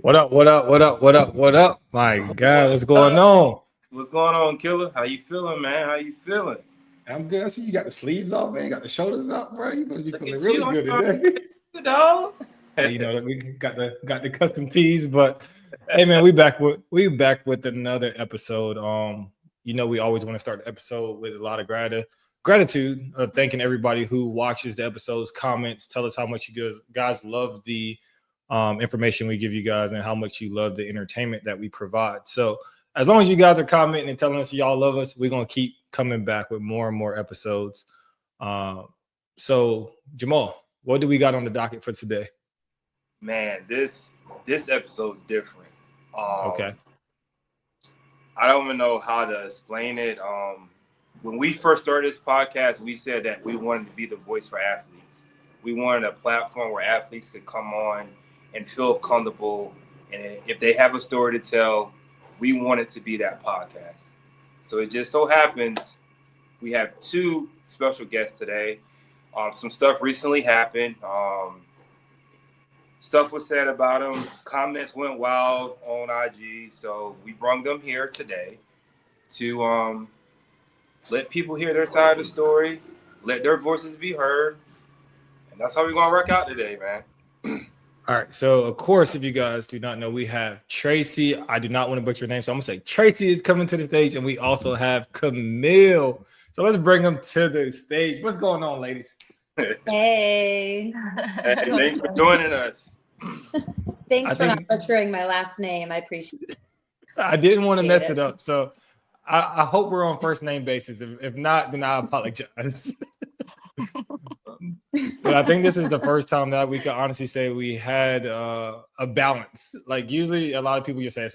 What up? What up? What up? What up? What up? My God, what's going up? on? What's going on, Killer? How you feeling, man? How you feeling? I'm good. I see you got the sleeves off, man. You got the shoulders up, bro. You must be Look feeling at really you, good I'm today. good, dog. You know, we got the custom tees, but hey, man, we back with another episode. You know, we always want to start the episode with a lot of gratitude of thanking everybody who watches the episodes, comments, tell us how much you guys love the information we give you guys and how much you love the entertainment that we provide. So as long as you guys are commenting and telling us y'all love us, we're gonna keep coming back with more and more episodes. So Jamal, what do we got on the docket for today? Man, this episode's different. Okay. I don't even know how to explain it. When we first started this podcast, we said that we wanted to be the voice for athletes. We wanted a platform where athletes could come on and feel comfortable. And if they have a story to tell, we want it to be that podcast. So it just so happens we have two special guests today. Some stuff recently happened. Stuff was said about them. Comments went wild on IG. So we brought them here today to let people hear their side of the story, let their voices be heard. And that's how we're going to rock out today, man. All right. So, of course, if you guys do not know, we have Tracy. I do not want to butcher your name, so I'm going to say Tracy is coming to the stage, and we also have Camille. So let's bring them to the stage. What's going on, ladies? Hey. Thanks for joining us. Thanks for not butchering my last name. I appreciate it. I didn't want to mess it up, so I hope we're on first name basis. If not, then I apologize. But I think this is the first time that we can honestly say we had a balance. Like usually a lot of people just say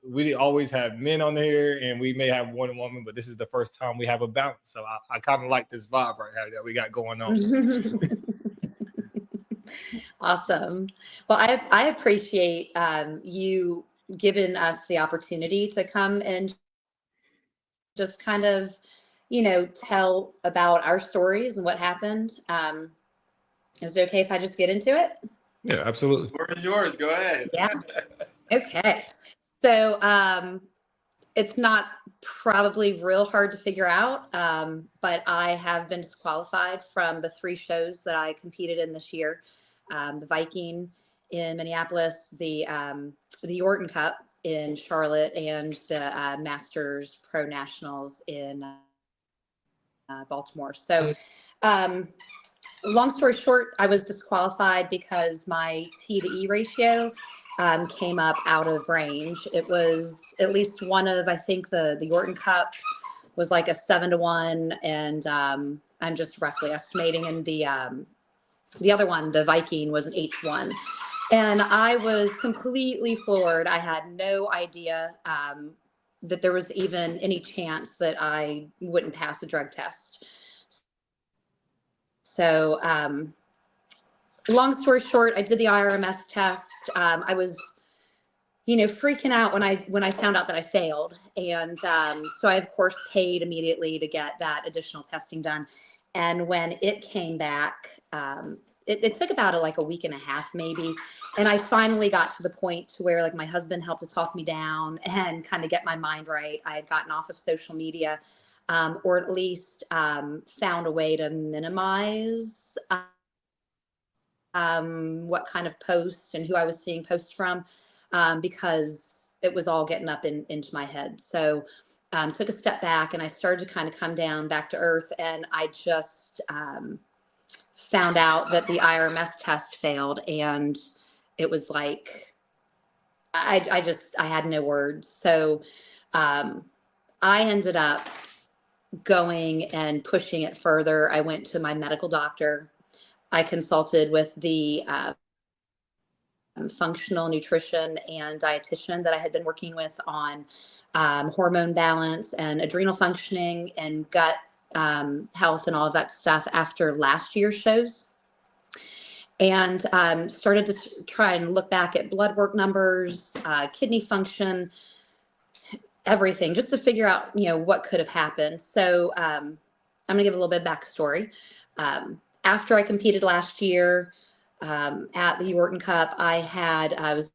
we always have men on here and we may have one woman, but this is the first time we have a balance. So I kind of like this vibe right here that we got going on. Awesome. Well, I appreciate you giving us the opportunity to come and just kind of, tell about our stories and what happened. Is it okay if I just get into it? Yeah, absolutely. The word is yours. Go ahead. Yeah. Okay. So it's not probably real hard to figure out, but I have been disqualified from the 3 shows that I competed in this year. The Viking in Minneapolis, the Orton Cup in Charlotte, and the Masters Pro Nationals in Baltimore. So long story short, I was disqualified because my T to E ratio came up out of range. It was at least one of, I think the Orton Cup was like a 7-1, and I'm just roughly estimating. And the other one, the Viking, was an 8-1. And I was completely floored. I had no idea that there was even any chance that I wouldn't pass a drug test. So long story short, I did the IRMS test. I was, freaking out when I found out that I failed. And so I, of course, paid immediately to get that additional testing done. And when it came back, it took about a week and a half maybe. And I finally got to the point to where my husband helped to talk me down and kind of get my mind right. I had gotten off of social media, or at least found a way to minimize what kind of posts and who I was seeing posts from, because it was all getting up into my head. So took a step back and I started to kind of come down back to earth. And I just found out that the IRMS test failed, and it was like I had no words. So I ended up going and pushing it further. I went to my medical doctor. I consulted with the functional nutrition and dietitian that I had been working with on hormone balance and adrenal functioning and gut health and all of that stuff after last year's shows. And started to try and look back at blood work numbers, kidney function, everything, just to figure out, what could have happened. So I'm going to give a little bit of backstory. After I competed last year at the Orton Cup, I was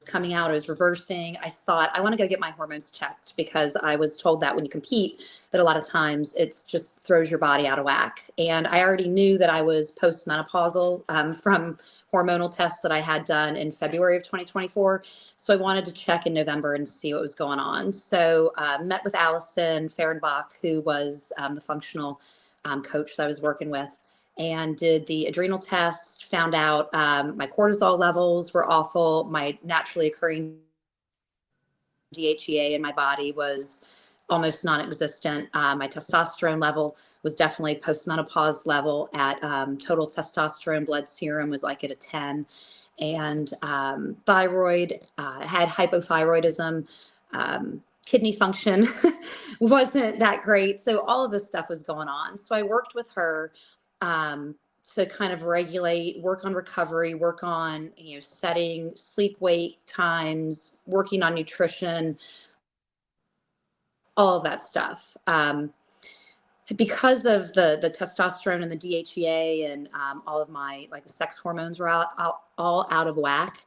coming out, I was reversing. I thought, I want to go get my hormones checked, because I was told that when you compete, that a lot of times it's just throws your body out of whack. And I already knew that I was postmenopausal from hormonal tests that I had done in February of 2024. So I wanted to check in November and see what was going on. So met with Allison Fehrenbach, who was the functional coach that I was working with, and did the adrenal test, found out my cortisol levels were awful. My naturally occurring DHEA in my body was almost non-existent. My testosterone level was definitely postmenopause level at total testosterone blood serum was like at a 10. And thyroid, had hypothyroidism, kidney function wasn't that great. So all of this stuff was going on. So I worked with her to kind of regulate, work on recovery, work on, setting sleep wake times, working on nutrition, all of that stuff. Because of the testosterone and the DHEA and all of my, like, the sex hormones were all out of whack,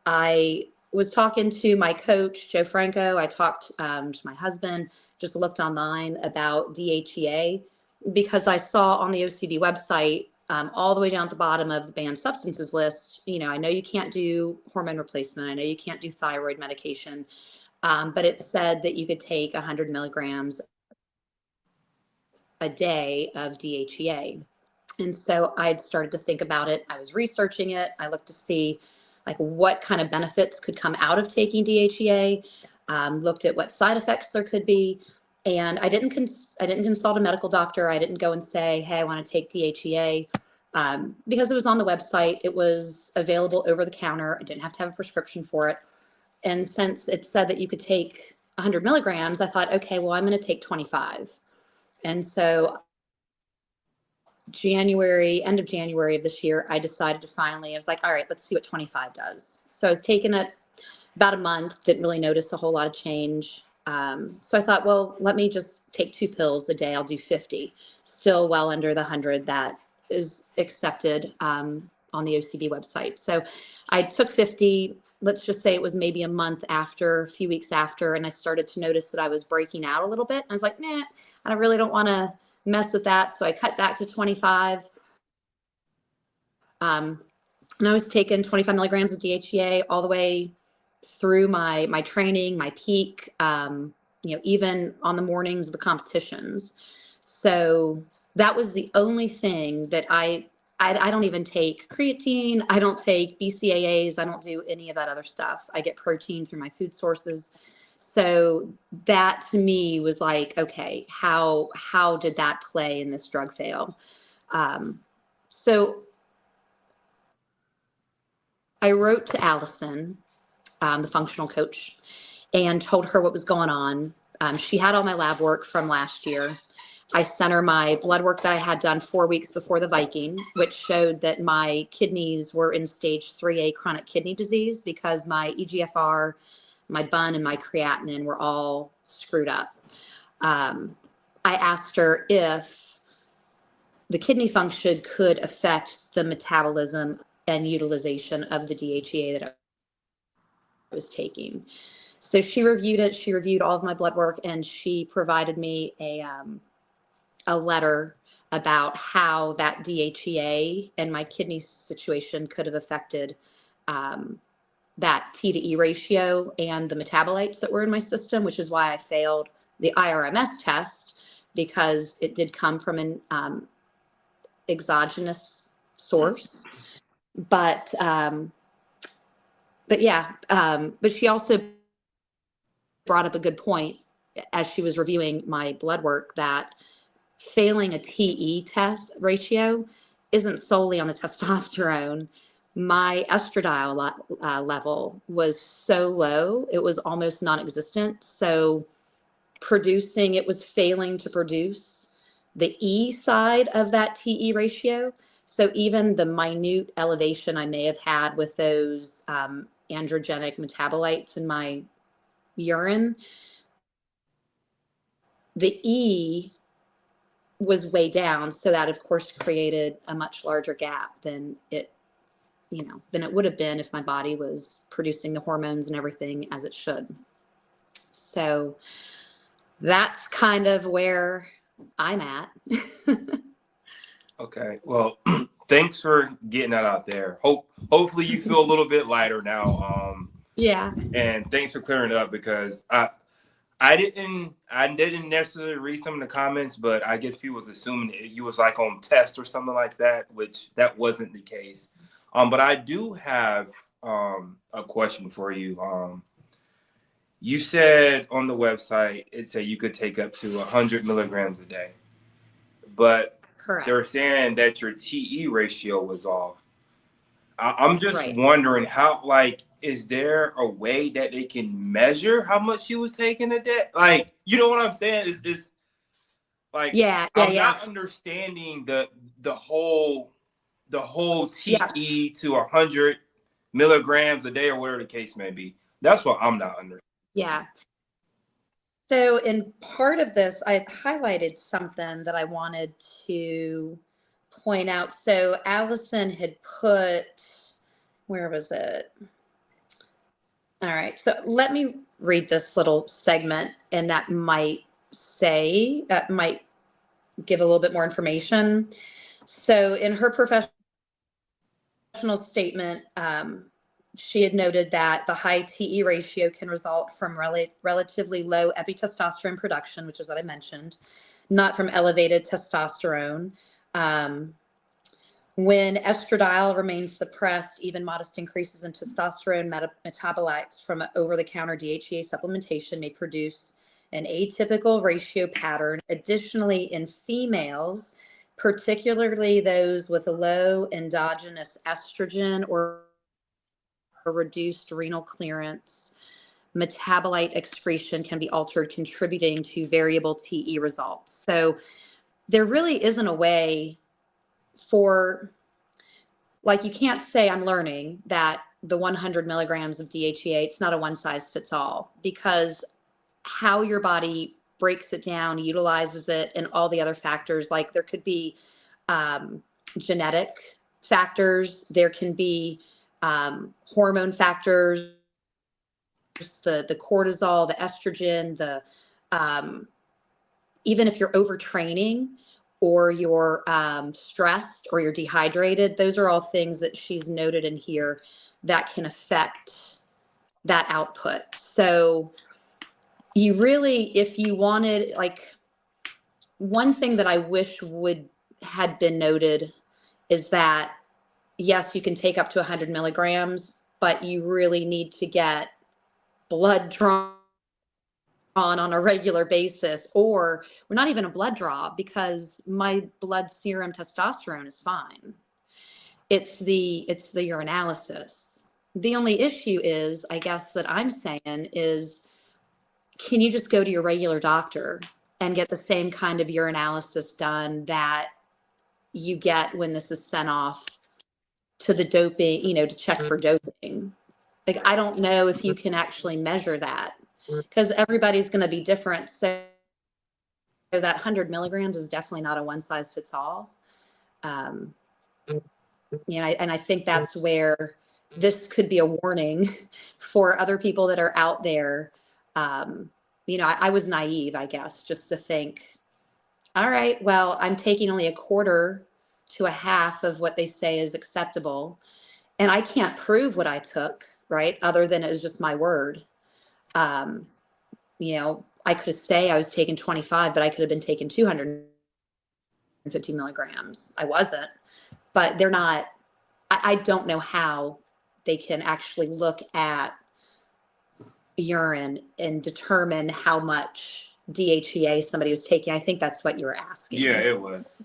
I was talking to my coach, Joe Franco. I talked to my husband, just looked online about DHEA, because I saw on the OCD website, all the way down at the bottom of the banned substances list, I know you can't do hormone replacement. I know you can't do thyroid medication, but it said that you could take 100 milligrams a day of DHEA. And so I'd started to think about it. I was researching it. I looked to see, like, what kind of benefits could come out of taking DHEA, looked at what side effects there could be. And I didn't consult a medical doctor. I didn't go and say, hey, I want to take DHEA, because it was on the website. It was available over the counter. I didn't have to have a prescription for it. And since it said that you could take 100 milligrams, I thought, okay, well, I'm going to take 25. And so end of January of this year, I decided to finally, I was like, all right, let's see what 25 does. So I was taking it about a month, didn't really notice a whole lot of change. So I thought, well, let me just take 2 pills a day. I'll do 50, still well under the 100 that is accepted on the OCD website. So I took 50, let's just say it was maybe a month after, a few weeks after, and I started to notice that I was breaking out a little bit. I was like, nah, I really don't want to mess with that. So I cut back to 25. And I was taking 25 milligrams of DHEA all the way through my training, my peak, even on the mornings of the competitions. So that was the only thing that I don't even take creatine. I don't take BCAAs. I don't do any of that other stuff. I get protein through my food sources. So that to me was like, okay, how did that play in this drug fail? So I wrote to Allison, the functional coach, and told her what was going on. She had all my lab work from last year. I sent her my blood work that I had done 4 weeks before the Viking, which showed that my kidneys were in stage 3A chronic kidney disease, because my EGFR, my BUN, and my creatinine were all screwed up. I asked her if the kidney function could affect the metabolism and utilization of the DHEA that I was taking. So she reviewed it. She reviewed all of my blood work, and she provided me a letter about how that DHEA and my kidney situation could have affected that T to E ratio and the metabolites that were in my system, which is why I failed the IRMS test, because it did come from an exogenous source. But she also brought up a good point as she was reviewing my blood work, that failing a TE test ratio isn't solely on the testosterone. My estradiol level was so low, it was almost non-existent. So it was failing to produce the E side of that TE ratio. So even the minute elevation I may have had with those androgenic metabolites in my urine, the E was way down. So that, of course, created a much larger gap than it than it would have been if my body was producing the hormones and everything as it should. So that's kind of where I'm at. Okay. Well, thanks for getting that out there. Hopefully you feel a little bit lighter now. Yeah. And thanks for clearing it up, because I didn't necessarily read some of the comments, but I guess people was assuming you was like on test or something like that, which that wasn't the case. But I do have a question for you. You said on the website it said you could take up to 100 milligrams a day, but Correct. they're saying that your TE ratio was off. I'm just Right. wondering how, like, is there a way that they can measure how much you was taking a day? Like, you know what I'm saying? Is like, I'm not understanding the whole TE to 100 milligrams a day or whatever the case may be. That's what I'm not understanding. Yeah. So in part of this, I highlighted something that I wanted to point out. So Allison had put, where was it? All right. So let me read this little segment, and that might give a little bit more information. So in her professional statement, she had noted that the high TE ratio can result from relatively low epitestosterone production, which is what I mentioned, not from elevated testosterone. When estradiol remains suppressed, even modest increases in testosterone metabolites from over-the-counter DHEA supplementation may produce an atypical ratio pattern. Additionally, in females, particularly those with a low endogenous estrogen or reduced renal clearance, metabolite excretion can be altered, contributing to variable TE results. So there really isn't a way for, like, you can't say I'm learning that the 100 milligrams of DHEA, it's not a one size fits all, because how your body breaks it down, utilizes it, and all the other factors, like there could be genetic factors, there can be hormone factors, the cortisol, the estrogen, even if you're overtraining or you're stressed or you're dehydrated, those are all things that she's noted in here that can affect that output. So you really, if you wanted, like, one thing that I wish had been noted is that, yes, you can take up to 100 milligrams, but you really need to get blood drawn on a regular basis, or we're not even a blood draw, because my blood serum testosterone is fine. It's the urinalysis. The only issue is, I guess, that I'm saying is, can you just go to your regular doctor and get the same kind of urinalysis done that you get when this is sent off to the doping, to check for doping? Like, I don't know if you can actually measure that, because everybody's going to be different. So that 100 milligrams is definitely not a one size fits all. And I think that's where this could be a warning for other people that are out there. I was naive, I guess, just to think, all right, well, I'm taking only a quarter to a half of what they say is acceptable, and I can't prove what I took, right? Other than it was just my word. I could say I was taking 25, but I could have been taking 250 milligrams. I wasn't, but they're not, I don't know how they can actually look at urine and determine how much DHEA somebody was taking. I think that's what you were asking. Yeah, it was.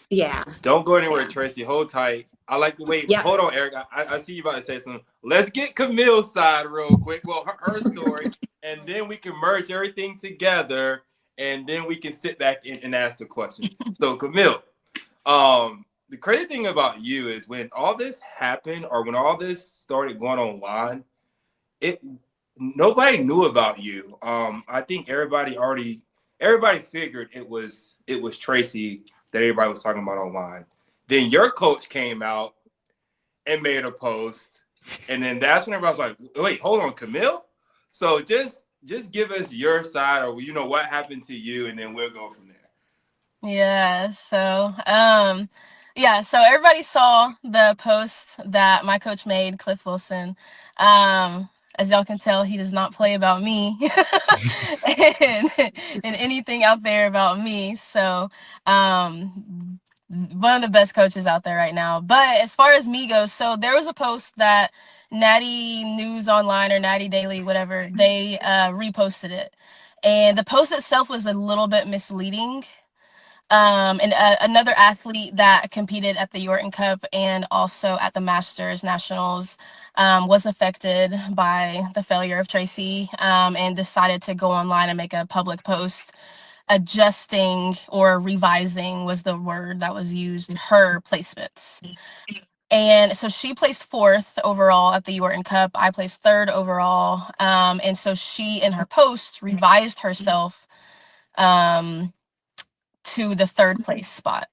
Yeah. Don't go anywhere, Tracy. Hold tight. I like the way. Yeah. Hold on, Eric. I see you about to say something. Let's get Camille's side real quick. Well, her story, and then we can merge everything together, and then we can sit back and ask the question. So, Camille, the crazy thing about you is when all this happened, or when all this started going online, nobody knew about you. I think everybody figured it was Tracy that everybody was talking about online. Then your coach came out and made a post. And then that's whenever I was like, wait, hold on, Camille? So just give us your side, or what happened to you, and then we'll go from there. Yeah, so so everybody saw the post that my coach made, Cliff Wilson. As y'all can tell, he does not play about me and anything out there about me. So one of the best coaches out there right now. But as far as me goes, so there was a post that Natty News Online or Natty Daily, whatever, they reposted it. And the post itself was a little bit misleading. And another athlete that competed at the Yorton Cup and also at the Masters Nationals was affected by the failure of Tracy and decided to go online and make a public post adjusting or revising was the word that was used, her placements. And so she placed 4th overall at the Yorton Cup. I placed 3rd overall. And so she, in her post, revised herself to the 3rd place spot.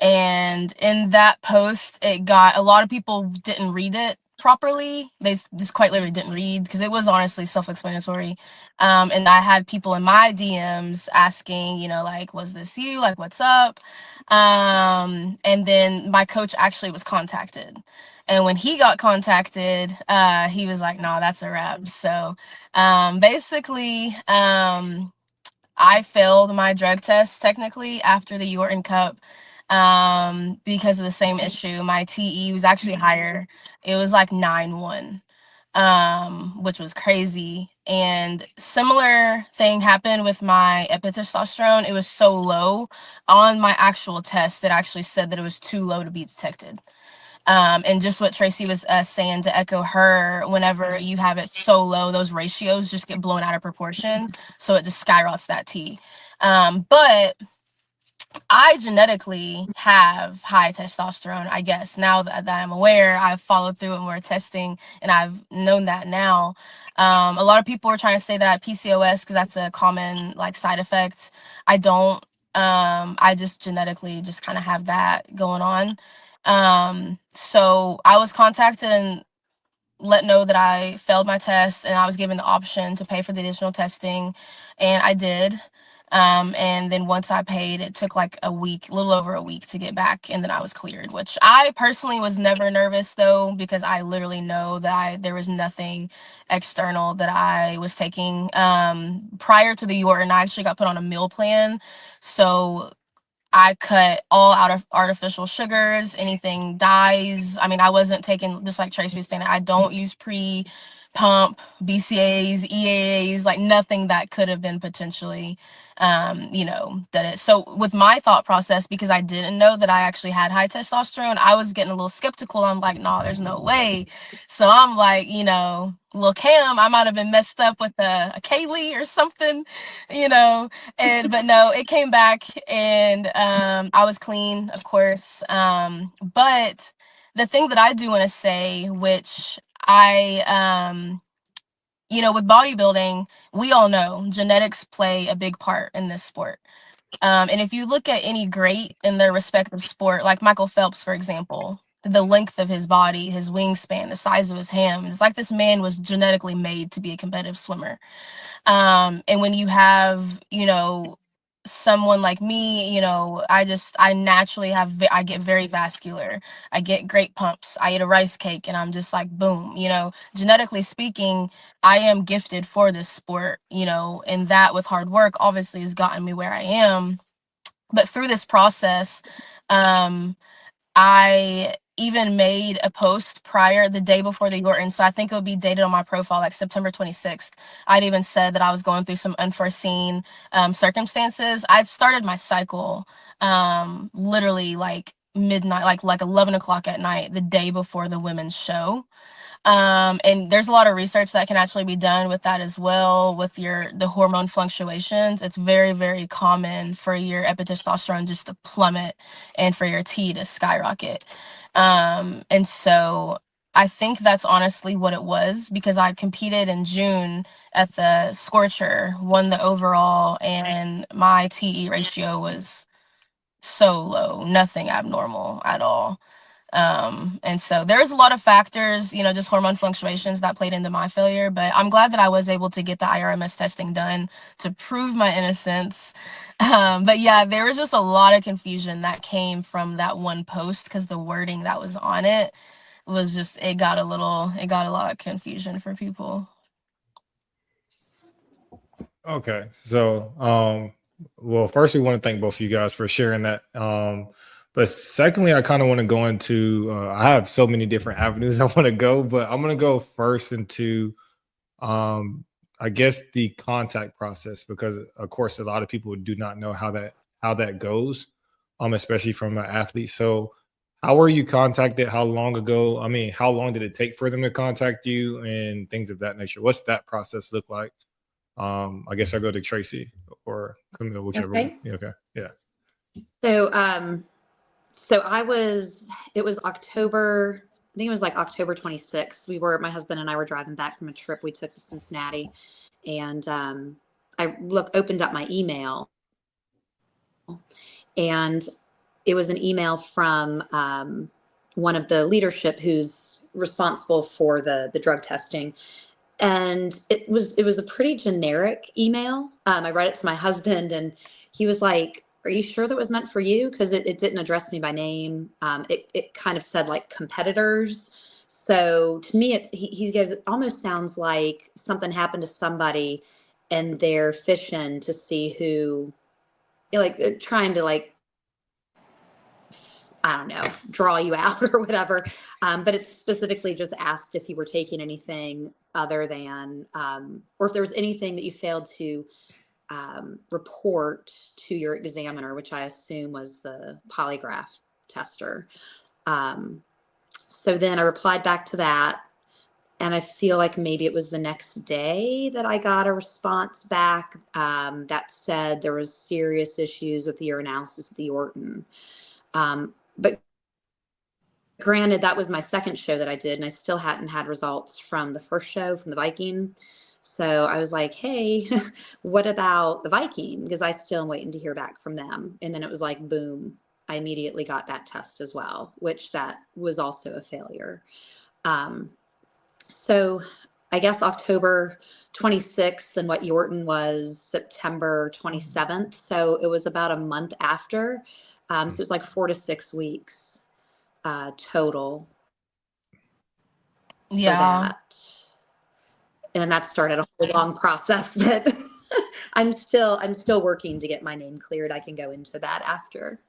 And in that post, it got a lot of people didn't read it properly. They just quite literally didn't read because it was honestly self-explanatory. And I had people in my DMs asking, like, was this you? Like, what's up? And then my coach actually was contacted. And when he got contacted, he was like, no, that's a wrap. So basically, I failed my drug test technically after the Yorton Cup because of the same issue. My TE was actually higher. It was like 9.1, which was crazy. And similar thing happened with my epitestosterone. It was so low on my actual test that actually said that it was too low to be detected. And just what Tracy was saying, to echo her, whenever you have it so low, those ratios just get blown out of proportion. So it just skyrockets that T. But I genetically have high testosterone, I guess. Now that I'm aware, I've followed through and we're testing, and I've known that now. A lot of people are trying to say that I have PCOS because that's a common side effect. I don't. I just genetically just kind of have that going on. So I was contacted and let know that I failed my test, and I was given the option to pay for the additional testing, and I did. And then once I paid, it took like a week, a little over a week to get back, and then I was cleared, which I personally was never nervous though, because I literally know that there was nothing external that I was taking. Prior to the Yorton, I actually got put on a meal plan. So I cut all out of artificial sugars, anything dyes. I mean, I wasn't taking, just like Tracy was saying, I don't use pre-pump, BCAAs, EAAs, like nothing that could have been potentially, that it. So with my thought process, because I didn't know that I actually had high testosterone, I was getting a little skeptical. I'm like, no, there's no way. So I'm like, little Cam, I might have been messed up with a Kaylee or something, but no, it came back, and I was clean, of course. But the thing that I do want to say, which I with bodybuilding, we all know genetics play a big part in this sport. And if you look at any great in their respective sport, like Michael Phelps, for example, the length of his body, his wingspan, the size of his hands, it's like this man was genetically made to be a competitive swimmer. And when you have, someone like me, I naturally I get very vascular. I get great pumps. I eat a rice cake and I'm just like, boom, genetically speaking, I am gifted for this sport, and that with hard work obviously has gotten me where I am. But through this process, I even made a post the day before the Yorton. So I think it would be dated on my profile like September 26th. I'd even said that I was going through some unforeseen circumstances. I'd started my cycle literally like midnight, like 11 o'clock at night, the day before the women's show. And there's a lot of research that can actually be done with that as well, with the hormone fluctuations. It's very, very common for your epitestosterone just to plummet and for your T to skyrocket. And so I think that's honestly what it was, because I competed in June at the Scorcher, won the overall, and my TE ratio was so low, nothing abnormal at all. And so there's a lot of factors, you know, just hormone fluctuations that played into my failure. But I'm glad that I was able to get the IRMS testing done to prove my innocence. But yeah, there was just a lot of confusion that came from that one post because the wording that was on it was just, it got a lot of confusion for people. Okay. So, well, first we want to thank both of you guys for sharing that. But secondly, I kind of want to go into, I have so many different avenues I want to go, but I'm going to go first into, I guess the contact process, because of course, a lot of people do not know how that goes, especially from an athlete. So how were you contacted? How long ago? I mean, how long did it take for them to contact you and things of that nature? What's that process look like? I guess I'll go to Tracy or Camille, whichever. Okay. Yeah, okay. Yeah. So it was October, I think it was like October 26th. My husband and I were driving back from a trip we took to Cincinnati, and I opened up my email, and it was an email from one of the leadership who's responsible for the drug testing. And it was a pretty generic email. I read it to my husband, and he was like, "Are you sure that was meant for you?" Because it didn't address me by name. It kind of said like competitors. So to me, he gives, it almost sounds like something happened to somebody, and they're fishing to see who, like trying to like, I don't know, draw you out or whatever. But it specifically just asked if you were taking anything other than, or if there was anything that you failed to report to your examiner, which I assume was the polygraph tester. So then I replied back to that. And I feel like maybe it was the next day that I got a response back that said there was serious issues with the urinalysis of the Orton. But granted, that was my second show that I did, and I still hadn't had results from the first show from the Viking. So I was like, hey, what about the Viking? Because I still am waiting to hear back from them. And then it was like, boom, I immediately got that test as well, which that was also a failure. So I guess October 26th, and what Yorton was September 27th. So it was about a month after. So it was like 4 to 6 weeks total for that. And that started a whole long process that I'm still working to get my name cleared. I can go into that after.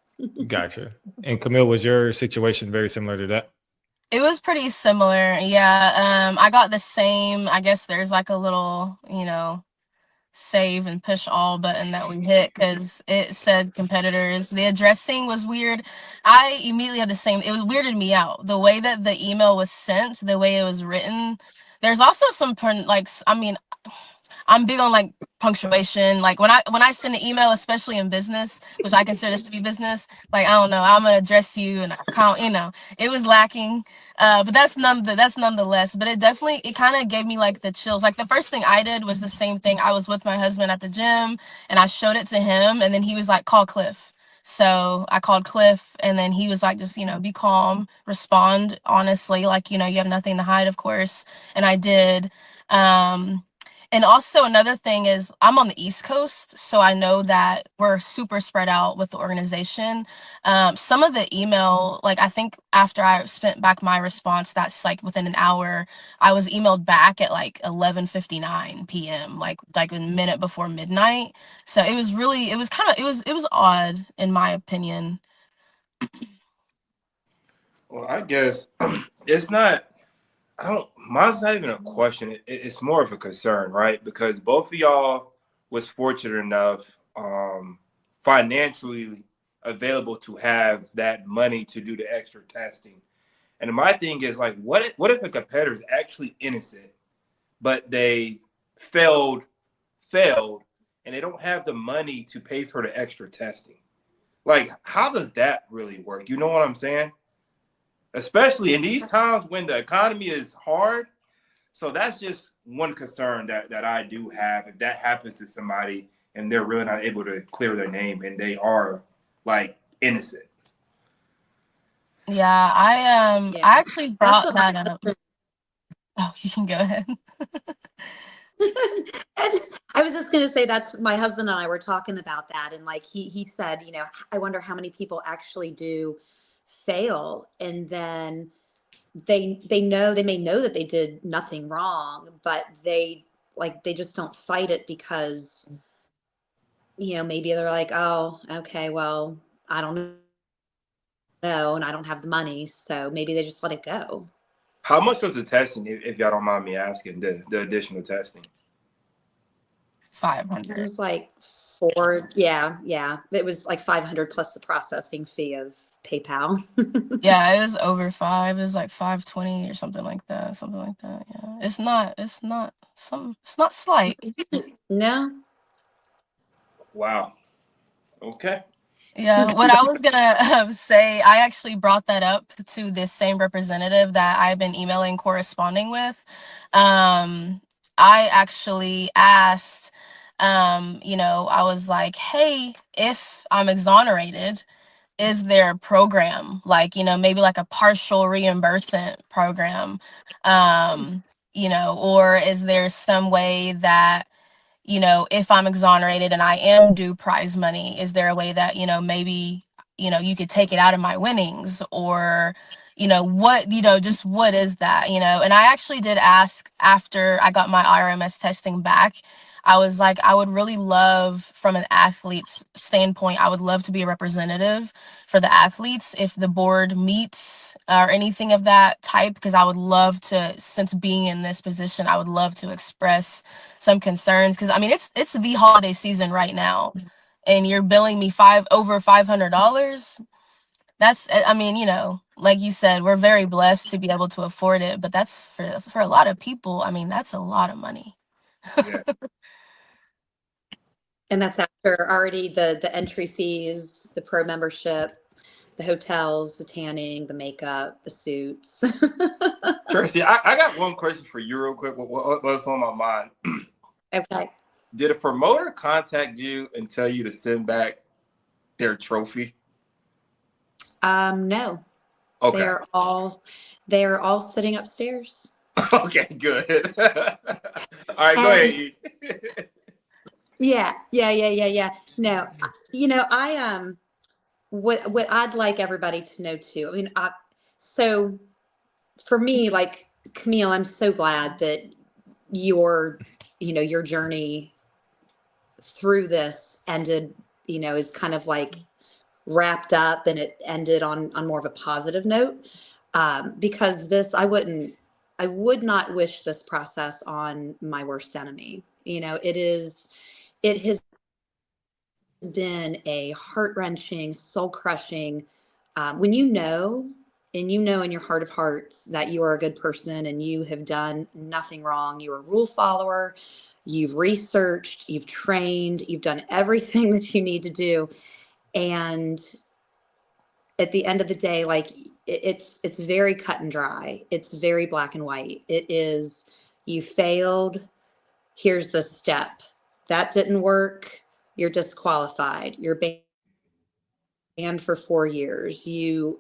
Gotcha. And Camille, was your situation very similar to that? It was pretty similar. Yeah. I got the same, I guess there's like a little, you know, save and push all button that we hit because it said competitors. The addressing was weird. I immediately had the same, it was weirded me out. The way that the email was sent, the way it was written. There's also some, I mean, I'm big on like punctuation. Like when I send an email, especially in business, which I consider this to be business, like I don't know, I'm gonna address you and I can't, you know, it was lacking. But that's nonetheless. But it kind of gave me like the chills. Like the first thing I did was the same thing. I was with my husband at the gym and I showed it to him, and then he was like, "Call Cliff." So I called Cliff, and then he was like, just, you know, be calm, respond honestly, like, you know, you have nothing to hide, of course. And I did. And also another thing is I'm on the East Coast, so I know that we're super spread out with the organization. Some of the email, like I think after I sent back my response, that's like within an hour, I was emailed back at like 11:59 p.m., like a minute before midnight. So it was odd in my opinion. Well, I guess it's not. Mine's not even a question. It's more of a concern, right? Because both of y'all was fortunate enough, financially available to have that money to do the extra testing. And my thing is like, what if a competitor is actually innocent, but they failed, and they don't have the money to pay for the extra testing? Like, how does that really work? You know what I'm saying? Especially in these times when the economy is hard. So that's just one concern that I do have. If that happens to somebody and they're really not able to clear their name and they are like innocent. Yeah, I Yeah. actually That's brought what that my up. Oh, you can go ahead. I was just going to say that's my husband and I were talking about that. And like he said, you know, I wonder how many people actually do fail. And then they may know that they did nothing wrong, but they just don't fight it because, you know, maybe they're like, oh, okay, well, I don't know. And I don't have the money. So maybe they just let it go. How much was the testing, if y'all don't mind me asking, the additional testing? It 500. was like yeah. It was like 500 plus the processing fee of PayPal. Yeah, it was over 5. It was like 520 or something like that. Something like that. Yeah. It's not slight. No. Wow. Okay. Yeah, what I was gonna say, I actually brought that up to this same representative that I've been emailing, corresponding with. I actually asked, you know, I was like, hey, if I'm exonerated, is there a program like, you know, maybe like a partial reimbursement program, you know, or is there some way that, you know, if I'm exonerated and I am due prize money, is there a way that, you know, maybe, you know, you could take it out of my winnings, or, you know, what, you know, just what is that, you know? And I actually did ask after I got my IRMS testing back. I was like, I would really love, from an athlete's standpoint, I would love to be a representative for the athletes if the board meets or anything of that type, because I would love to, since being in this position, I would love to express some concerns, because I mean it's the holiday season right now, and you're billing me over $500. That's, I mean, you know, like you said, we're very blessed to be able to afford it, but that's for a lot of people, I mean, that's a lot of money. Yeah. And that's after already the entry fees, the pro membership, the hotels, the tanning, the makeup, the suits. Tracy, I got one question for you real quick. What's on my mind? Okay. Did a promoter contact you and tell you to send back their trophy? No. Okay. They're all sitting upstairs. Okay, good. All right, go And ahead. yeah. No, you know, what I'd like everybody to know too. I mean, so for me, like Camille, I'm so glad that your, you know, your journey through this ended, you know, is kind of like wrapped up, and it ended on more of a positive note. Because this, I would not wish this process on my worst enemy. You know, it has been a heart wrenching, soul crushing. When you know, and you know in your heart of hearts that you are a good person and you have done nothing wrong, you're a rule follower, you've researched, you've trained, you've done everything that you need to do. And at the end of the day, like it's very cut and dry. It's very black and white. It is, you failed. Here's the step. That didn't work. You're disqualified. You're banned for 4 years. There,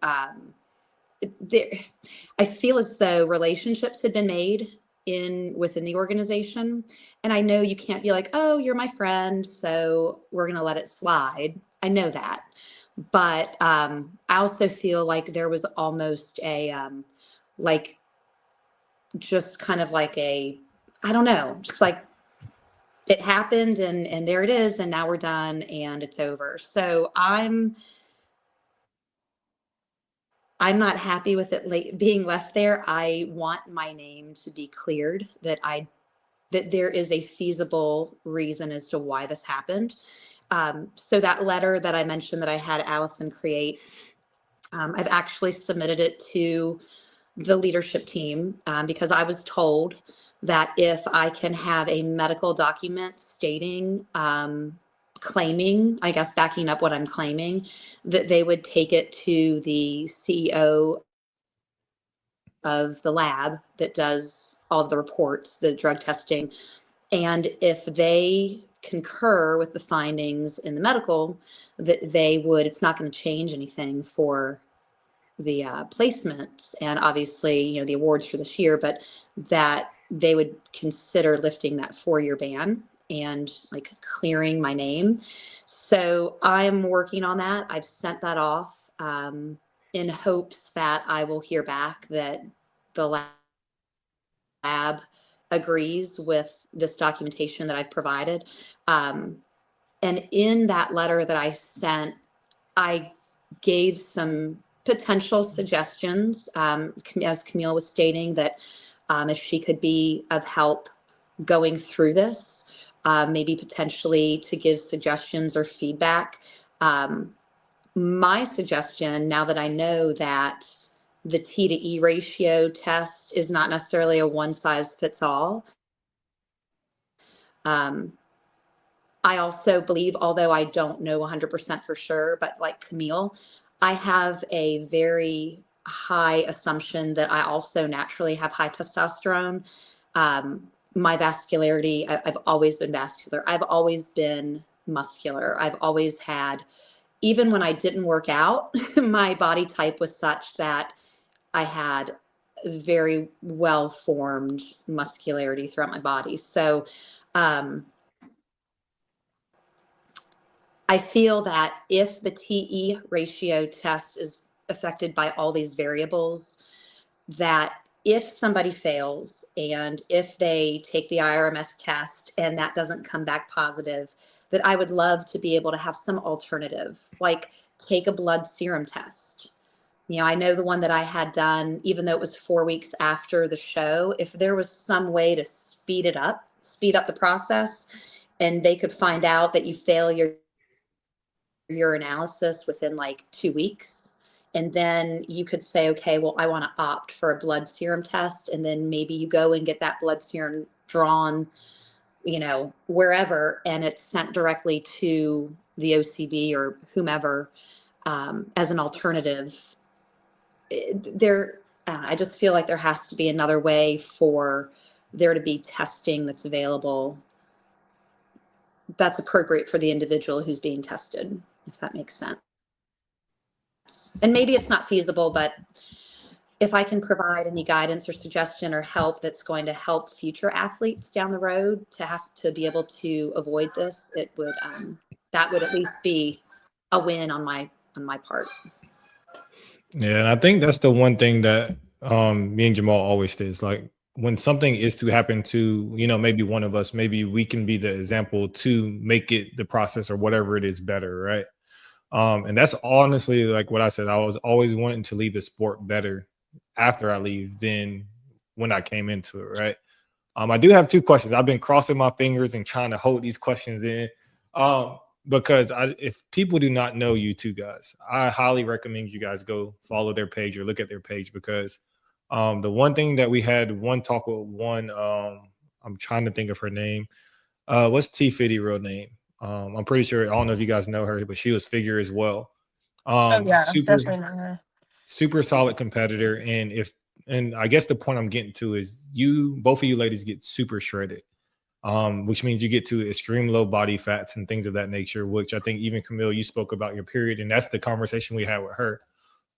I feel as though relationships had been made within the organization, and I know you can't be like, oh, you're my friend, so we're gonna let it slide. I know that, but I also feel like there was almost a like just kind of like a, I don't know, just like it happened, and there it is, and now we're done and it's over. So I'm not happy with it being left there. I want my name to be cleared, that there is a feasible reason as to why this happened. So that letter that I mentioned that I had Allison create, I've actually submitted it to the leadership team, because I was told that if I can have a medical document stating, claiming, I guess backing up what I'm claiming, that they would take it to the CEO of the lab that does all of the reports, the drug testing. And if they concur with the findings in the medical, that they would, it's not going to change anything for placements and obviously, you know, the awards for this year, but that they would consider lifting that 4-year ban and like clearing my name. So I'm working on that. I've sent that off in hopes that I will hear back that the lab agrees with this documentation that I've provided. And in that letter that I sent, I gave some potential suggestions, as Camille was stating, that if she could be of help going through this, maybe potentially to give suggestions or feedback. My suggestion, now that I know that the T to E ratio test is not necessarily a one size fits all. I also believe, although I don't know 100% for sure, but like Camille, I have a very high assumption that I also naturally have high testosterone. My vascularity, I've always been vascular. I've always been muscular. I've always had, even when I didn't work out, my body type was such that I had very well-formed muscularity throughout my body. So, I feel that if the TE ratio test is affected by all these variables, that if somebody fails and if they take the IRMS test and that doesn't come back positive, that I would love to be able to have some alternative, like take a blood serum test. You know, I know the one that I had done, even though it was 4 weeks after the show, if there was some way to speed up the process, and they could find out that you fail your urinalysis within like 2 weeks. And then you could say, okay, well, I want to opt for a blood serum test. And then maybe you go and get that blood serum drawn, you know, wherever, and it's sent directly to the OCB or whomever as an alternative. I just feel like there has to be another way for there to be testing that's available that's appropriate for the individual who's being tested, if that makes sense. And maybe it's not feasible, but if I can provide any guidance or suggestion or help that's going to help future athletes down the road to have to be able to avoid this, it would that would at least be a win on my part. Yeah, and I think that's the one thing that me and Jamal always says, like when something is to happen to, you know, maybe one of us, maybe we can be the example to make it the process or whatever it is better, right? And that's honestly like what I said. I was always wanting to leave the sport better after I leave than when I came into it, right? I do have 2 questions. I've been crossing my fingers and trying to hold these questions in. Because if people do not know you two guys, I highly recommend you guys go follow their page or look at their page, because the one thing that we had one talk with one, I'm trying to think of her name. What's T Fitty real name? I'm pretty sure, I don't know if you guys know her, but she was figure as well. Oh yeah, definitely not her. Super solid competitor. And I guess the point I'm getting to is both of you ladies get super shredded. Which means you get to extreme low body fats and things of that nature, which I think even Camille, you spoke about your period, and that's the conversation we had with her.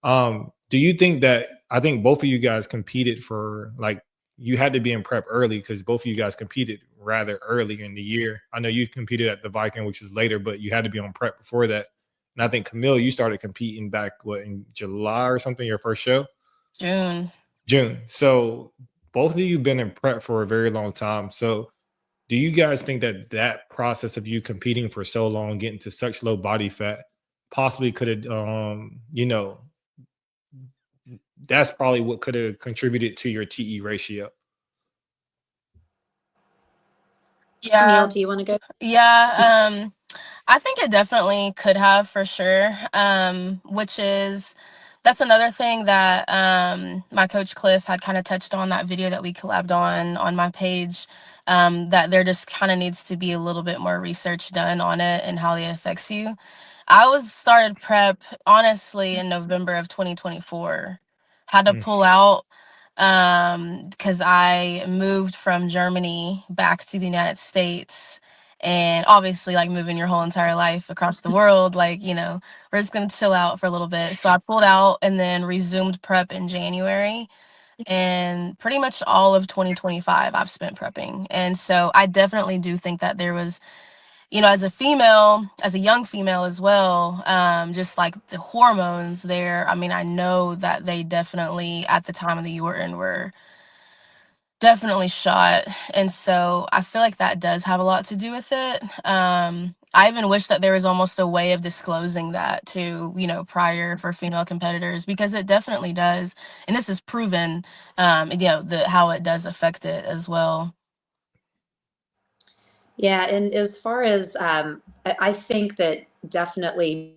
Do you think that, I think both of you guys competed for, like, you had to be in prep early because both of you guys competed rather early in the year. I know you competed at the Viking, which is later, but you had to be on prep before that. And I think Camille, you started competing back in July or something, your first show? June. So both of you been in prep for a very long time. So do you guys think that process of you competing for so long, getting to such low body fat, possibly could have, you know, that's probably what could have contributed to your TE ratio? Yeah. Camille, do you want to go? Yeah. I think it definitely could have, for sure. That's another thing that my coach Cliff had kind of touched on that video that we collabed on my page, that there just kind of needs to be a little bit more research done on it and how it affects you. I started prep honestly in November of 2024. Had to pull out because I moved from Germany back to the United States. And obviously, like moving your whole entire life across the world, like, we're just going to chill out for a little bit. So I pulled out and then resumed prep in January. And pretty much all of 2025, I've spent prepping. And so I definitely do think that there was, as a female, as a young female as well, just like the hormones there. I mean, I know that they definitely, at the time of the you were in, were definitely shot. And so I feel like that does have a lot to do with it. I even wish that there was almost a way of disclosing that to, prior for female competitors, because it definitely does. And this is proven, how it does affect it as well. Yeah, and as far as I think that definitely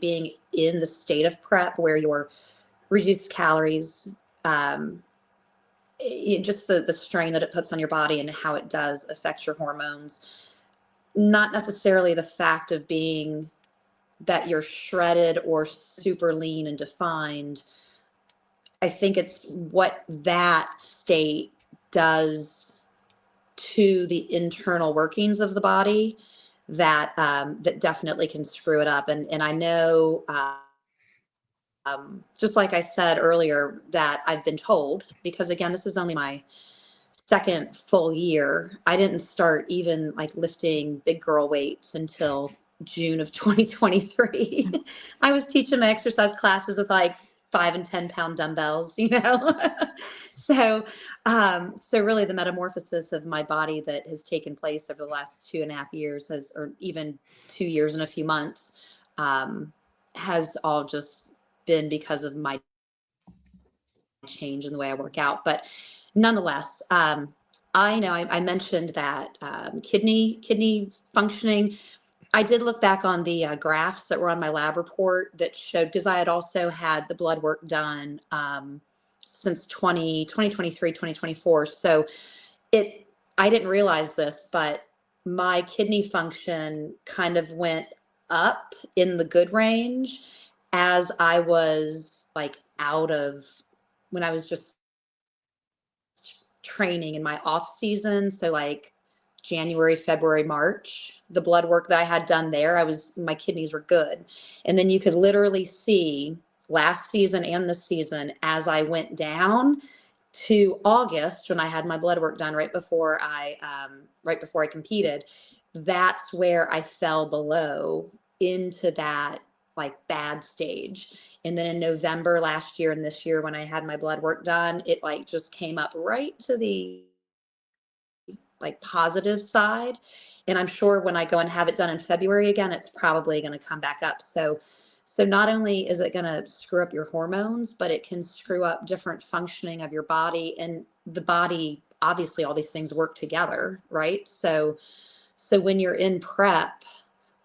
being in the state of prep where you're reduced calories, just the strain that it puts on your body and how it does affect your hormones, not necessarily the fact of being that you're shredded or super lean and defined. I think it's what that state does to the internal workings of the body that that definitely can screw it up. And I know, just like I said earlier, that I've been told, because again, this is only my second full year. I didn't start even like lifting big girl weights until June of 2023. I was teaching my exercise classes with like 5 and 10 pound dumbbells, so so really the metamorphosis of my body that has taken place over the last 2.5 years or even 2 years and a few months, has all just been because of my change in the way I work out. But nonetheless, I know I mentioned that kidney functioning. I did look back on the graphs that were on my lab report that showed, because I had also had the blood work done since 2023, 2024. So I didn't realize this, but my kidney function kind of went up in the good range as I was like when I was just training in my off season. So like January, February, March, the blood work that I had done there, my kidneys were good. And then you could literally see last season and this season, as I went down to August, when I had my blood work done right before I competed, that's where I fell below into that like bad stage. And then in November last year and this year, when I had my blood work done, it like just came up right to the like positive side. And I'm sure when I go and have it done in February again, it's probably going to come back up. So not only is it going to screw up your hormones, but it can screw up different functioning of your body. And the body, obviously all these things work together, right? So when you're in prep,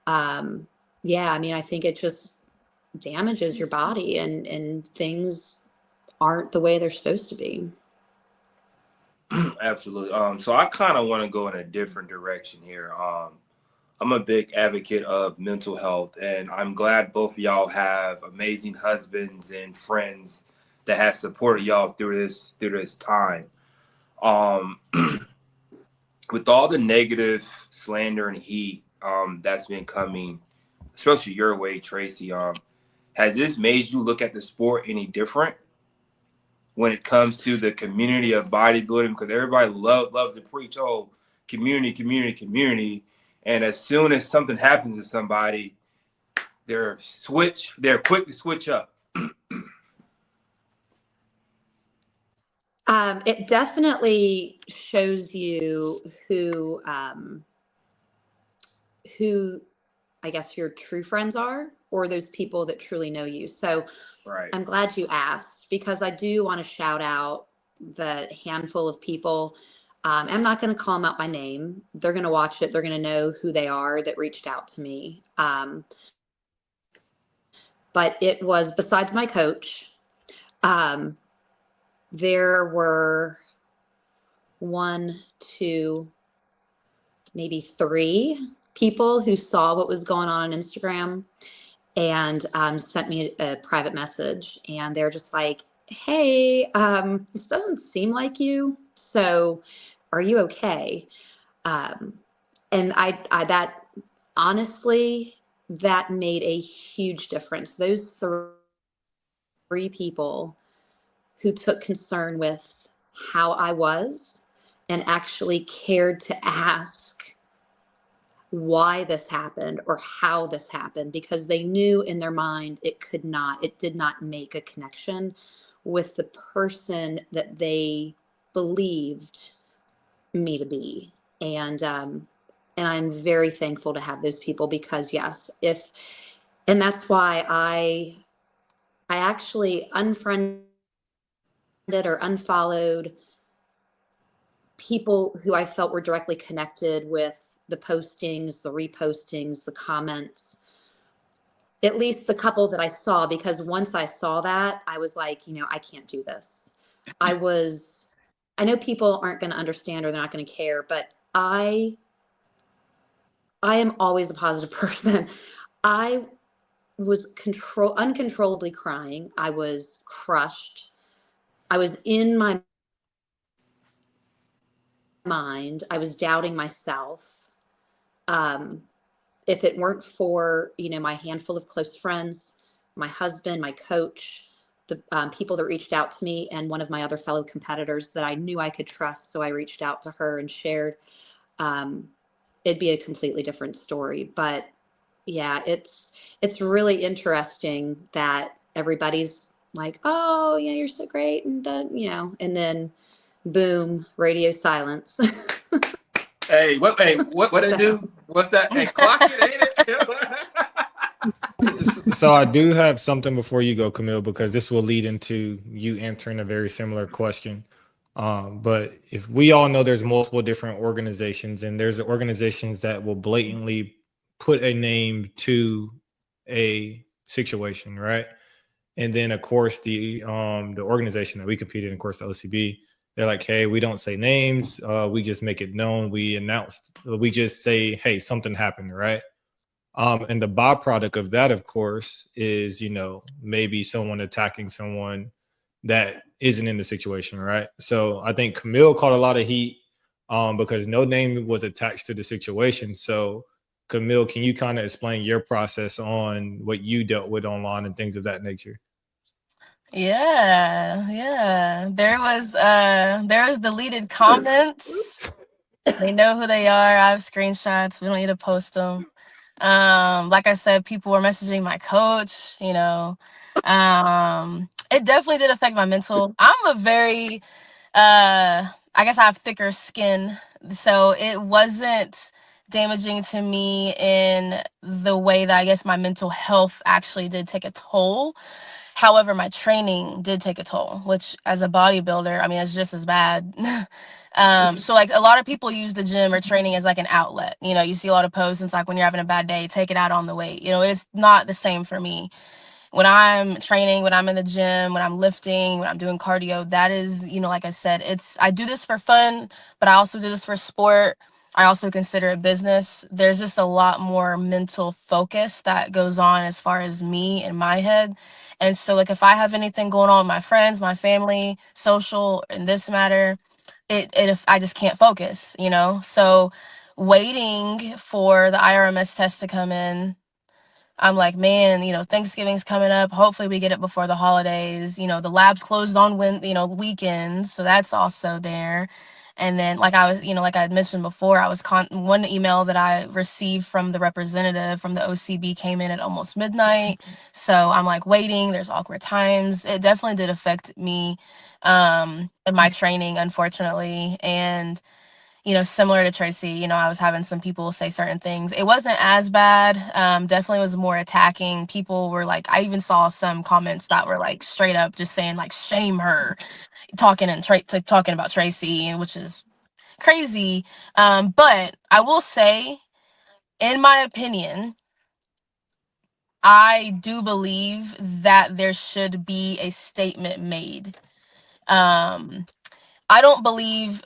yeah, I mean, I think it just damages your body and things aren't the way they're supposed to be. Absolutely. So I kind of want to go in a different direction here. I'm a big advocate of mental health, and I'm glad both of y'all have amazing husbands and friends that have supported y'all through this time. With all the negative slander and heat that's been coming, especially your way, Tracy, has this made you look at the sport any different when it comes to the community of bodybuilding? Because everybody love to preach, oh, community. And as soon as something happens to somebody, they're quick to switch up. It definitely shows you who I guess your true friends are, or those people that truly know you. So Right. I'm glad you asked, because I do want to shout out the handful of people. I'm not going to call them out by name. They're going to watch it. They're going to know who they are that reached out to me. But it was, besides my coach, there were 1, 2, maybe 3 people who saw what was going on Instagram and sent me a private message. And they're just like, hey, this doesn't seem like you. So are you okay? And I that honestly, that made a huge difference. Those three people who took concern with how I was and actually cared to ask why this happened or how this happened, because they knew in their mind it did not make a connection with the person that they believed me to be. And I'm very thankful to have those people, because yes, and that's why I actually unfriended or unfollowed people who I felt were directly connected with the postings, the repostings, the comments, at least the couple that I saw, because once I saw that, I was like, I can't do this. I know people aren't going to understand or they're not going to care, but I am always a positive person. I was uncontrollably crying. I was crushed. I was in my mind. I was doubting myself. If it weren't for, my handful of close friends, my husband, my coach, the people that reached out to me, and one of my other fellow competitors that I knew I could trust. So I reached out to her and shared, it'd be a completely different story. But yeah, it's really interesting that everybody's like, oh yeah, you're so great. And and then boom, radio silence. Hey, what they do? What's that? Hey, clock it, ain't it? So I do have something before you go, Camille, because this will lead into you answering a very similar question. But if we all know there's multiple different organizations, and there's organizations that will blatantly put a name to a situation, right? And then of course the organization that we competed in, of course, the OCB, they're like, hey, we don't say names. We just make it known. We just say, hey, something happened, right? And the byproduct of that, of course, is, maybe someone attacking someone that isn't in the situation, right? So I think Camille caught a lot of heat because no name was attached to the situation. So Camille, can you kind of explain your process on what you dealt with online and things of that nature? Yeah. There was deleted comments. They know who they are. I have screenshots. We don't need to post them. Like I said, people were messaging my coach, it definitely did affect my mental. I'm a very, I guess I have thicker skin, so it wasn't damaging to me in the way that I guess my mental health actually did take a toll. However, my training did take a toll, which as a bodybuilder, I mean, it's just as bad. So like a lot of people use the gym or training as like an outlet. You see a lot of posts, and it's like when you're having a bad day, take it out on the weight. It's not the same for me. When I'm training, when I'm in the gym, when I'm lifting, when I'm doing cardio, that is, like I said, I do this for fun, but I also do this for sport. I also consider it business. There's just a lot more mental focus that goes on as far as me and my head. And so like if I have anything going on with my friends, my family, social, in this matter, if I just can't focus, So waiting for the IRMS test to come in, I'm like, man, Thanksgiving's coming up. Hopefully we get it before the holidays. The lab's closed on weekends, so that's also there. And then like I was, like I had mentioned before, I was one email that I received from the representative from the OCB came in at almost midnight. So I'm like waiting. There's awkward times. It definitely did affect me in my training, unfortunately. And similar to Tracy, I was having some people say certain things. It wasn't as bad. Definitely was more attacking. People were like, I even saw some comments that were like straight up just saying like, shame her, talking about Tracy, which is crazy. But I will say, in my opinion, I do believe that there should be a statement made. I don't believe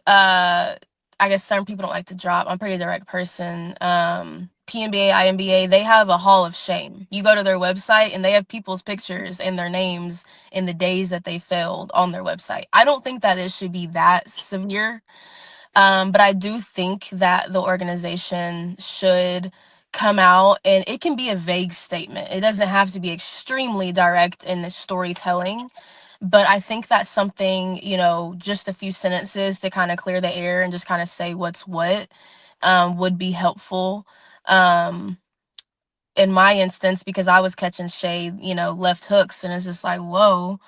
I guess certain people don't like to drop. I'm a pretty direct person. PNBA, INBA, they have a hall of shame. You go to their website and they have people's pictures and their names in the days that they failed on their website. I don't think that it should be that severe. But I do think that the organization should come out, and it can be a vague statement. It doesn't have to be extremely direct in the storytelling. But I think that's something, just a few sentences to kind of clear the air and just kind of say what's what would be helpful. Um, in my instance, because I was catching shade, left hooks, and it's just like, whoa.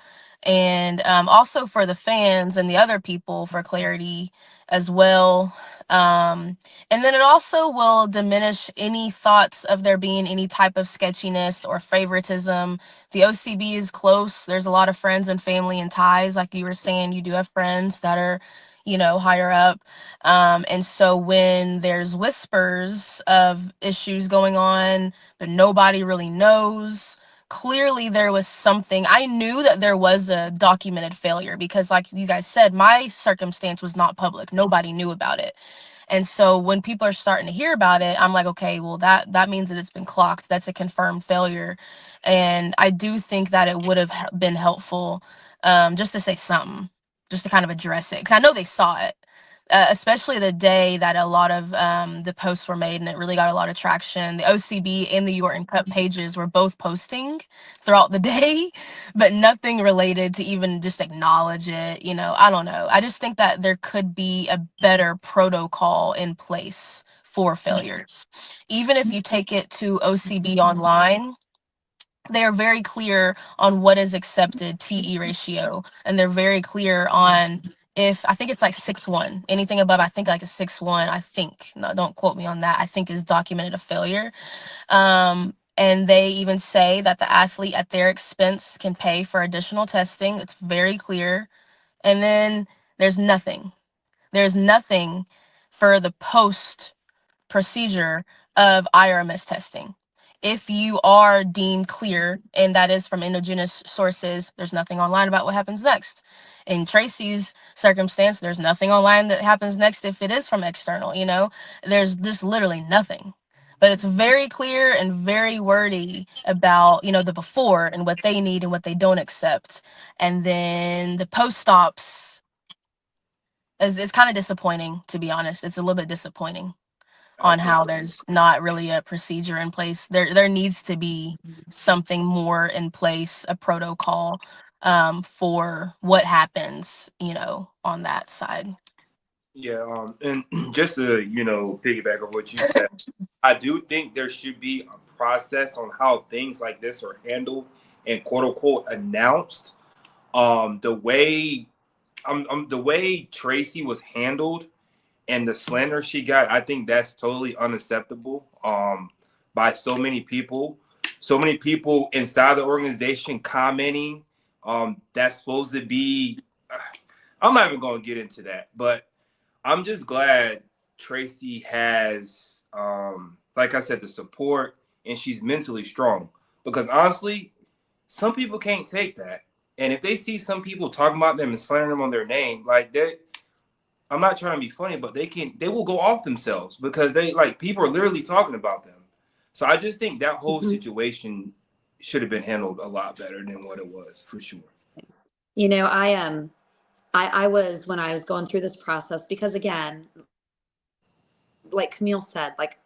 And also for the fans and the other people for clarity as well. And then it also will diminish any thoughts of there being any type of sketchiness or favoritism. The OCB is close. There's a lot of friends and family and ties. Like you were saying, you do have friends that are, higher up. And so when there's whispers of issues going on, but nobody really knows, clearly there was something. I knew that there was a documented failure because, like you guys said, my circumstance was not public. Nobody knew about it. And so when people are starting to hear about it, I'm like, okay, well, that means that it's been clocked. That's a confirmed failure. And I do think that it would have been helpful just to say something, just to kind of address it. Because I know they saw it. Especially the day that a lot of the posts were made and it really got a lot of traction. The OCB and the Yorton Cup pages were both posting throughout the day, but nothing related to even just acknowledge it. I don't know. I just think that there could be a better protocol in place for failures. Even if you take it to OCB online, they are very clear on what is accepted TE ratio, and they're very clear on if I think it's like 6-1, anything above I think like a 6-1, I think, no, don't quote me on that, I think is documented a failure. And they even say that the athlete at their expense can pay for additional testing. It's very clear. And then there's nothing. There's nothing for the post procedure of IRMS testing. If you are deemed clear, and that is from endogenous sources, there's nothing online about what happens next. In Tracy's circumstance, there's nothing online that happens next if it is from external, there's just literally nothing. But it's very clear and very wordy about, the before and what they need and what they don't accept. And then the post-ops is kind of disappointing, to be honest. It's a little bit disappointing on how there's not really a procedure in place. There needs to be something more in place, a protocol for what happens, on that side. Yeah, and just to piggyback on what you said, I do think there should be a process on how things like this are handled and quote unquote announced. The way the way Tracy was handled and the slander she got, I think that's totally unacceptable. By so many people inside the organization commenting. That's supposed to be. I'm not even going to get into that, but I'm just glad Tracy has, like I said, the support, and she's mentally strong. Because honestly, some people can't take that, and if they see some people talking about them and slandering them on their name, like that, I'm not trying to be funny, but they will go off themselves because people are literally talking about them. So I just think that whole situation should have been handled a lot better than what it was, for sure. I was, when I was going through this process, because again, like Camille said, like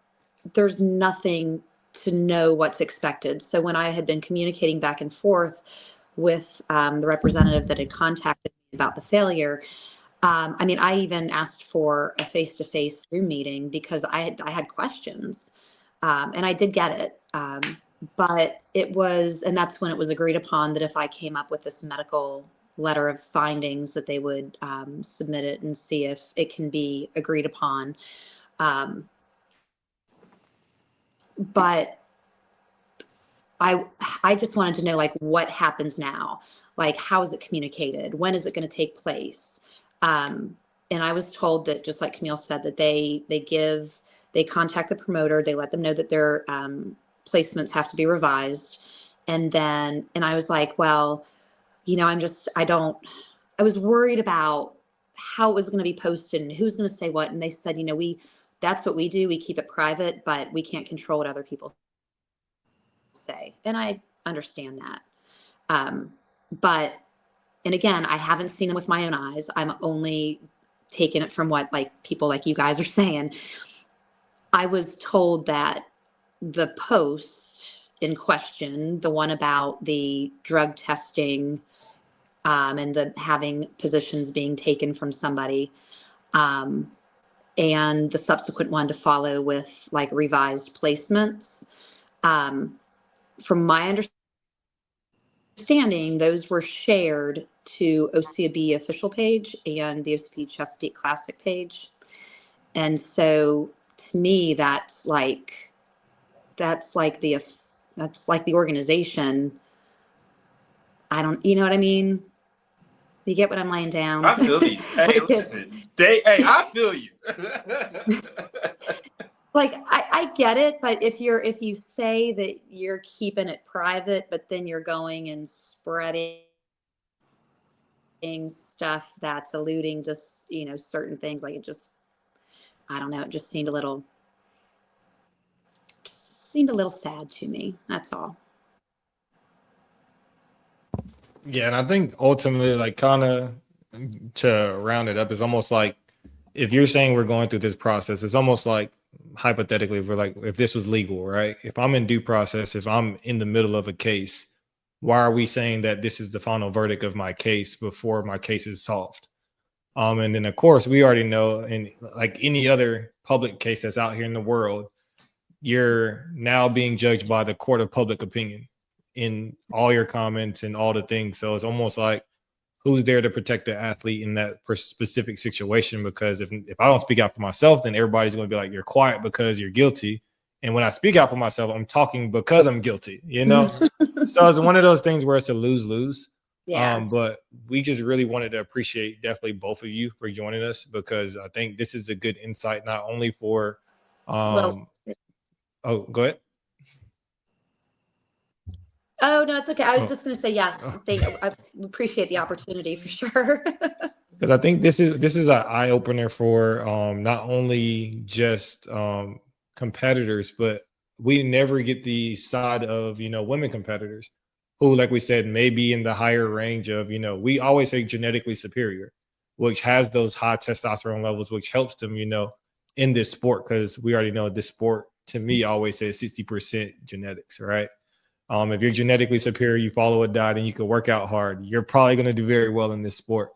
there's nothing to know what's expected. So when I had been communicating back and forth with the representative that had contacted me about the failure, I even asked for a face-to-face Zoom meeting because I had questions, and I did get it. But it was, and that's when it was agreed upon that if I came up with this medical letter of findings, that they would submit it and see if it can be agreed upon. But I just wanted to know, like, what happens now? Like, how is it communicated? When is it going to take place? And I was told that, just like Camille said, that they contact the promoter, they let them know that their placements have to be revised. And I was like, well, I was worried about how it was going to be posted and who's going to say what. And they said, that's what we do. We keep it private, but we can't control what other people say. And I understand that. And again, I haven't seen them with my own eyes. I'm only taking it from what like people like you guys are saying. I was told that the post in question, the one about the drug testing and the having positions being taken from somebody, and the subsequent one to follow with like revised placements. From my understanding, those were shared to OCB official page and the OCB Chesapeake Classic page. And so to me, that's like the organization. I don't, you know what I mean? You get what I'm laying down? I feel you. Hey, Like listen. I feel you. Like I get it, but if you say that you're keeping it private, but then you're going and spreading stuff that's alluding to, you know, certain things, like it just, I don't know, it just seemed a little sad to me. That's all. Yeah, and I think ultimately, like, kind of to round it up, is almost like if you're saying we're going through this process, it's almost like hypothetically, if this was legal, right? If I'm in due process, if I'm in the middle of a case, why are we saying that this is the final verdict of my case before my case is solved? And then of course we already know, in like any other public case that's out here in the world, you're now being judged by the court of public opinion in all your comments and all the things. So it's almost like, who's there to protect the athlete in that specific situation? Because if I don't speak out for myself, then everybody's going to be like, you're quiet because you're guilty. And when I speak out for myself, I'm talking because I'm guilty, you know? So it's one of those things where it's a lose-lose. Yeah. But we just really wanted to appreciate definitely both of you for joining us, because I think this is a good insight, not only for oh, go ahead. Oh, no, it's okay. I was just going to say yes. I appreciate the opportunity for sure. Because I think this is an eye opener for not only just competitors, but we never get the side of, you know, women competitors who, like we said, may be in the higher range of, you know, we always say genetically superior, which has those high testosterone levels, which helps them, you know, in this sport. Because we already know this sport, to me, always says 60% genetics, right? If you're genetically superior, you follow a diet and you can work out hard, you're probably going to do very well in this sport.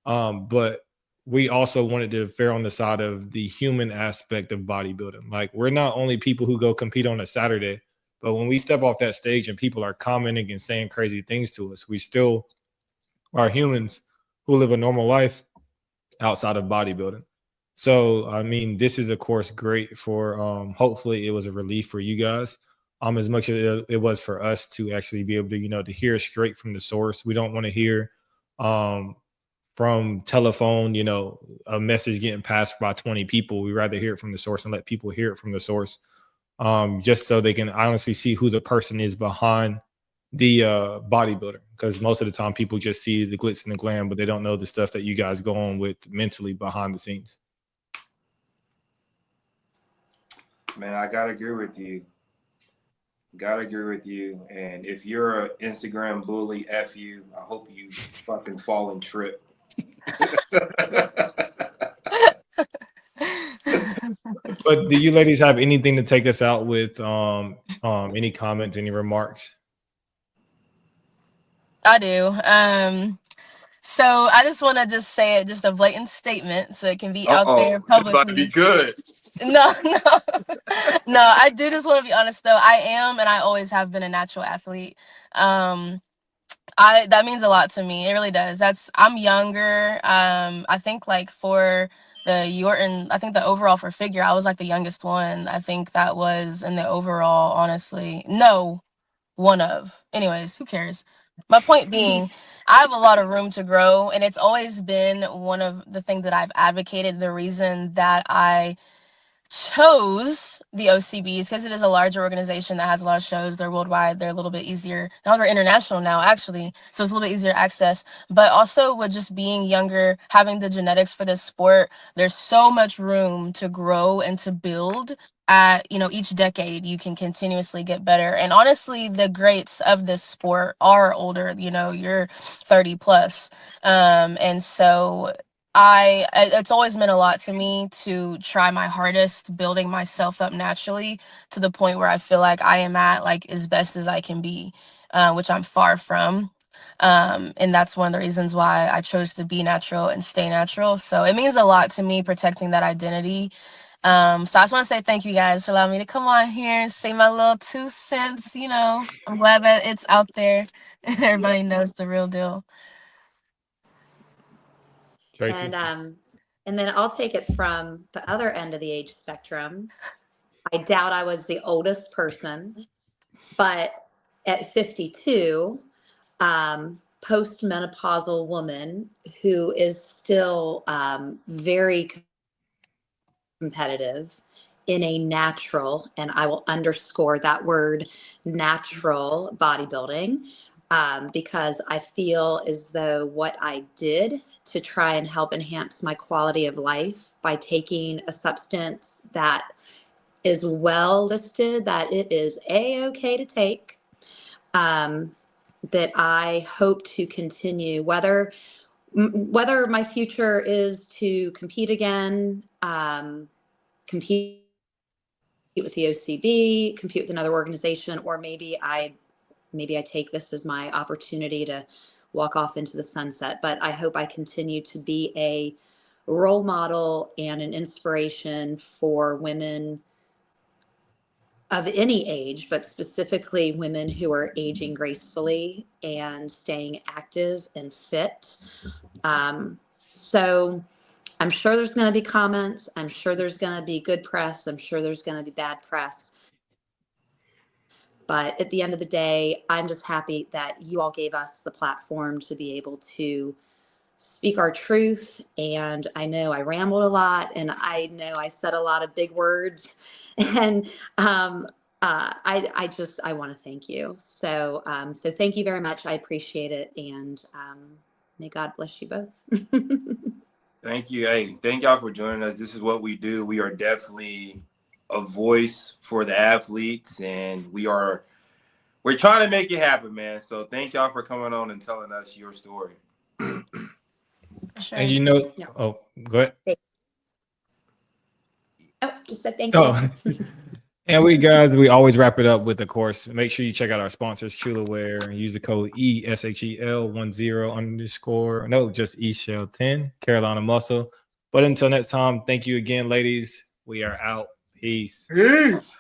But we also wanted to veer on the side of the human aspect of bodybuilding. Like, we're not only people who go compete on a Saturday, but when we step off that stage and people are commenting and saying crazy things to us, we still are humans who live a normal life outside of bodybuilding. So, I mean, this is, of course, great for, hopefully it was a relief for you guys. As much as it was for us to actually be able to, you know, to hear straight from the source. We don't want to hear from telephone, you know, a message getting passed by 20 people. We rather hear it from the source and let people hear it from the source, just so they can honestly see who the person is behind the bodybuilder. Because most of the time people just see the glitz and the glam, but they don't know the stuff that you guys go on with mentally behind the scenes. Man, I gotta agree with you. And if you're an Instagram bully, F you. I hope you fucking fall and trip. But do you ladies have anything to take us out with? Any comments, any remarks? I do. So I just want to just say it, just a blatant statement, so it can be out there publicly. It's about to be good. No. I do just want to be honest though. I am, and I always have been, a natural athlete. That means a lot to me. It really does. I'm younger. I think like for the overall for figure, I was like the youngest one. I think that was in the overall, honestly. No, one of. Anyways, who cares? My point being, I have a lot of room to grow, and it's always been one of the things that I've advocated. The reason that I chose the OCBs, because it is a larger organization that has a lot of shows. They're worldwide. They're a little bit easier. Now they're international now, actually. So it's a little bit easier to access. But also with just being younger, having the genetics for this sport, there's so much room to grow and to build. At, you know, each decade you can continuously get better. And honestly, the greats of this sport are older. You know, you're 30 plus. And so it's always meant a lot to me to try my hardest building myself up naturally to the point where I feel like I am at like as best as I can be, which I'm far from. And that's one of the reasons why I chose to be natural and stay natural. So it means a lot to me protecting that identity. So I just want to say thank you guys for allowing me to come on here and say my little 2 cents. You know, I'm glad that it's out there and everybody knows the real deal. Tracy. And then I'll take it from the other end of the age spectrum. I doubt I was the oldest person, but at 52, postmenopausal woman who is still very competitive in a natural, and I will underscore that word, natural bodybuilding. Because I feel as though what I did to try and help enhance my quality of life by taking a substance that is well listed, that it is A-okay to take, that I hope to continue, whether my future is to compete again, compete with the OCB, compete with another organization, or maybe I take this as my opportunity to walk off into the sunset. But I hope I continue to be a role model and an inspiration for women of any age, but specifically women who are aging gracefully and staying active and fit. So I'm sure there's going to be comments. I'm sure there's going to be good press. I'm sure there's going to be bad press. But at the end of the day, I'm just happy that you all gave us the platform to be able to speak our truth. And I know I rambled a lot, and I know I said a lot of big words. And I want to thank you. So thank you very much. I appreciate it, and may God bless you both. Thank you. Hey, thank y'all for joining us. This is what we do. We are definitely a voice for the athletes, and we're trying to make it happen, man. So thank y'all for coming on and telling us your story. Sure. And you know, Yeah. oh, go ahead. Oh, just said thank you. Oh. And we always wrap it up with, of course, make sure you check out our sponsors, Chulaware, and use the code ESHEL10 just eShell10, Carolina Muscle. But until next time, thank you again, ladies. We are out. Peace. Peace.